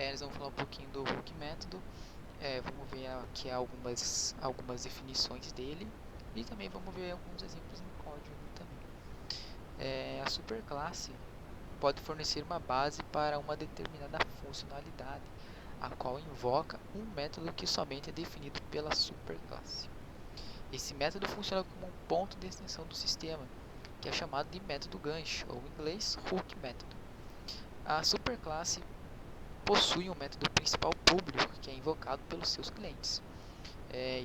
Nós vamos falar um pouquinho do hook método, vamos ver aqui algumas definições dele e também vamos ver alguns exemplos no código também. A superclasse pode fornecer uma base para uma determinada funcionalidade, a qual invoca um método que somente é definido pela superclasse. Esse método funciona como um ponto de extensão do sistema, que é chamado de método gancho, ou em inglês hook método. A superclasse possui um método principal público que é invocado pelos seus clientes.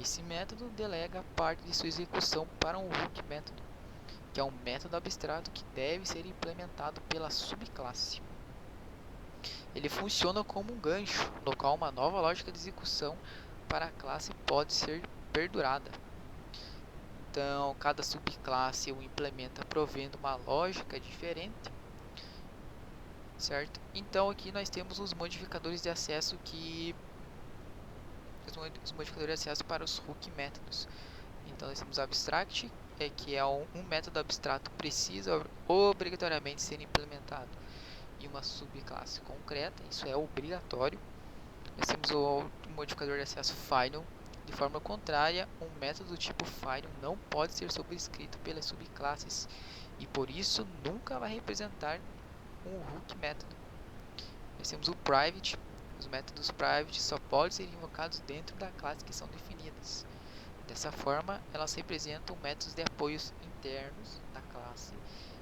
Esse método delega parte de sua execução para um hook método, que é um método abstrato que deve ser implementado pela subclasse. Ele funciona como um gancho, no qual uma nova lógica de execução para a classe pode ser perdurada. Então, cada subclasse o implementa provendo uma lógica diferente, certo? Então, aqui nós temos os modificadores de acesso os modificadores de acesso para os hook métodos. Então, nós temos abstract, que é um método abstrato precisa obrigatoriamente ser implementado em uma subclasse concreta, isso é obrigatório. Nós temos o modificador de acesso final. De forma contrária, um método do tipo final não pode ser sobrescrito pelas subclasses e por isso nunca vai representar um hook método. Nós temos o private. Os métodos private só podem ser invocados dentro da classe que são definidas. Dessa forma, elas representam métodos de apoios internos da classe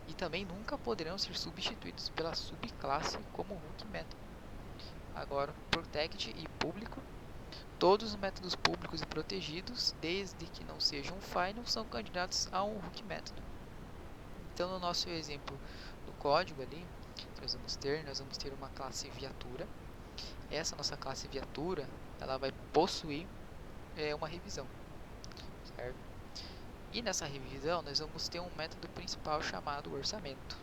e também nunca poderão ser substituídos pela subclasse como hook método. Agora, protect e público. Todos os métodos públicos e protegidos, desde que não sejam final, são candidatos a um hook método. Então, no nosso exemplo do código ali, nós vamos ter uma classe viatura. Essa nossa classe viatura, ela vai possuir uma revisão, certo? E nessa revisão, nós vamos ter um método principal chamado orçamento.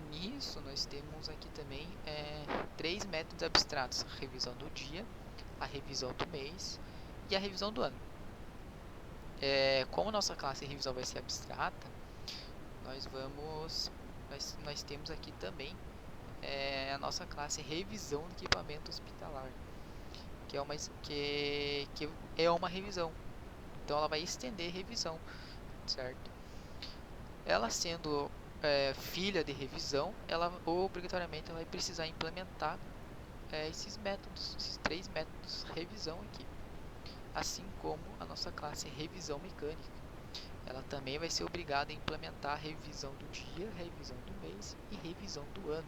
Nisso, nós temos aqui também três métodos abstratos: a revisão do dia, a revisão do mês e a revisão do ano. Como nossa classe de revisão vai ser abstrata, nós temos aqui também a nossa classe revisão de equipamento hospitalar, que é uma revisão. Então ela vai estender revisão, certo? Ela sendo filha de revisão, ela obrigatoriamente vai precisar implementar esses três métodos revisão aqui, assim como a nossa classe revisão mecânica. Ela também vai ser obrigada a implementar a revisão do dia, revisão do mês e revisão do ano.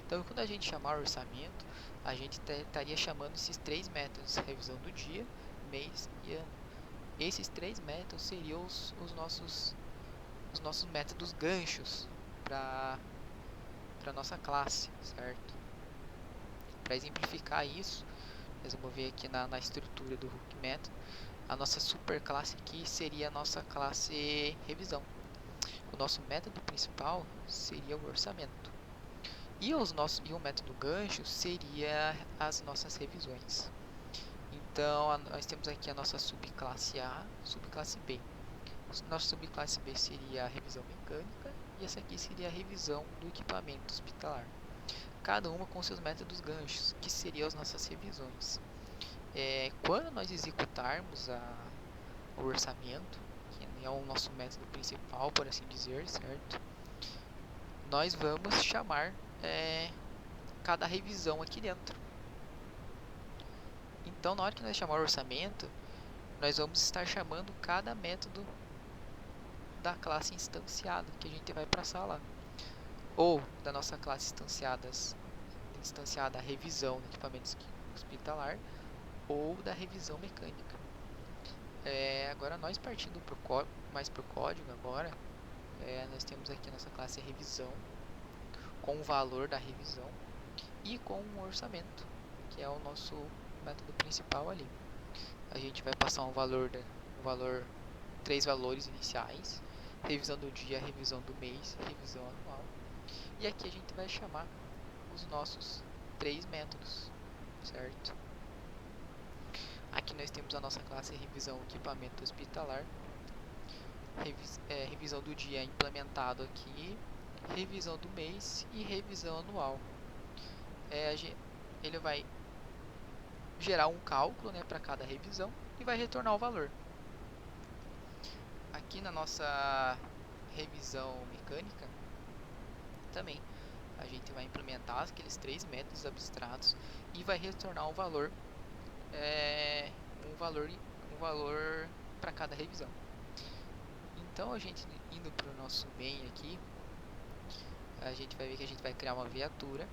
Então, quando a gente chamar orçamento, a gente estaria chamando esses três métodos: revisão do dia, mês e ano. Esses três métodos seriam os nossos métodos ganchos para a nossa classe, certo? Para exemplificar isso, nós vamos ver aqui na estrutura do hook método, a nossa superclasse aqui seria a nossa classe revisão. O nosso método principal seria o orçamento. E o método gancho seria as nossas revisões. Então, nós temos aqui a nossa subclasse A, subclasse B. Nossa subclasse B seria a revisão mecânica e essa aqui seria a revisão do equipamento hospitalar. Cada uma com seus métodos ganchos, que seriam as nossas revisões. Quando nós executarmos o orçamento, que é o nosso método principal, por assim dizer, certo? Nós vamos chamar cada revisão aqui dentro. Então, na hora que nós chamar o orçamento, nós vamos estar chamando cada método da classe instanciada que a gente vai passar lá, ou da nossa classe instanciada a revisão do equipamento hospitalar, ou da revisão mecânica. Agora, nós partindo mais para o código agora, nós temos aqui a nossa classe revisão com o valor da revisão e com o orçamento, que é o nosso método principal ali. A gente vai passar três valores iniciais: revisão do dia, revisão do mês, revisão anual. E aqui a gente vai chamar os nossos três métodos, certo? Aqui nós temos a nossa classe revisão equipamento hospitalar, revisão do dia implementado aqui, revisão do mês e revisão anual. ele vai gerar um cálculo, né, para cada revisão e vai retornar o valor. Aqui na nossa revisão mecânica também a gente vai implementar aqueles 3 métodos abstratos e vai retornar um valor, um valor para cada revisão. Então a gente indo para o nosso main aqui, a gente vai ver que a gente vai criar uma viatura,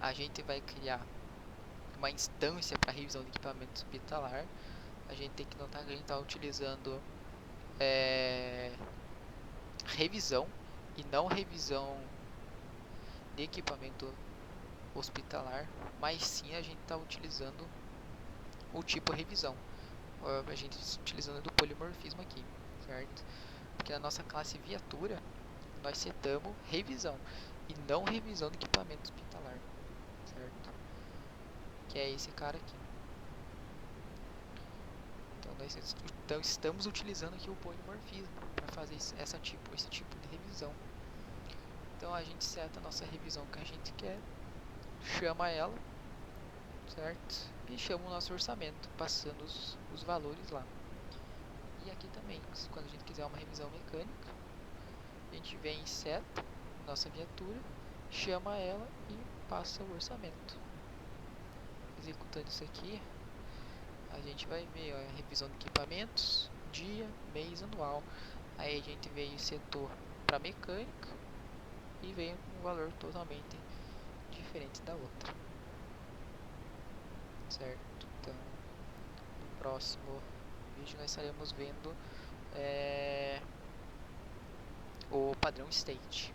a gente vai criar uma instância para revisão de equipamento hospitalar. A gente tem que notar que a gente está utilizando revisão e não revisão de equipamento hospitalar, mas sim a gente está utilizando o tipo revisão. A gente está utilizando do polimorfismo aqui, certo? Porque na nossa classe viatura nós setamos revisão e não revisão de equipamento hospitalar, certo? Que é esse cara aqui. Então nós estamos utilizando aqui o polimorfismo para fazer esse tipo de revisão. Então a gente seta a nossa revisão que a gente quer, chama ela, certo? E chama o nosso orçamento, passando os valores lá. E aqui também, quando a gente quiser uma revisão mecânica, a gente vem em seta, nossa viatura, chama ela e passa o orçamento. Executando isso aqui, a gente vai ver a revisão de equipamentos, dia, mês, anual. Aí a gente veio e setou para mecânica e veio um valor totalmente diferente da outra, certo? Então, no próximo vídeo nós estaremos vendo o padrão state.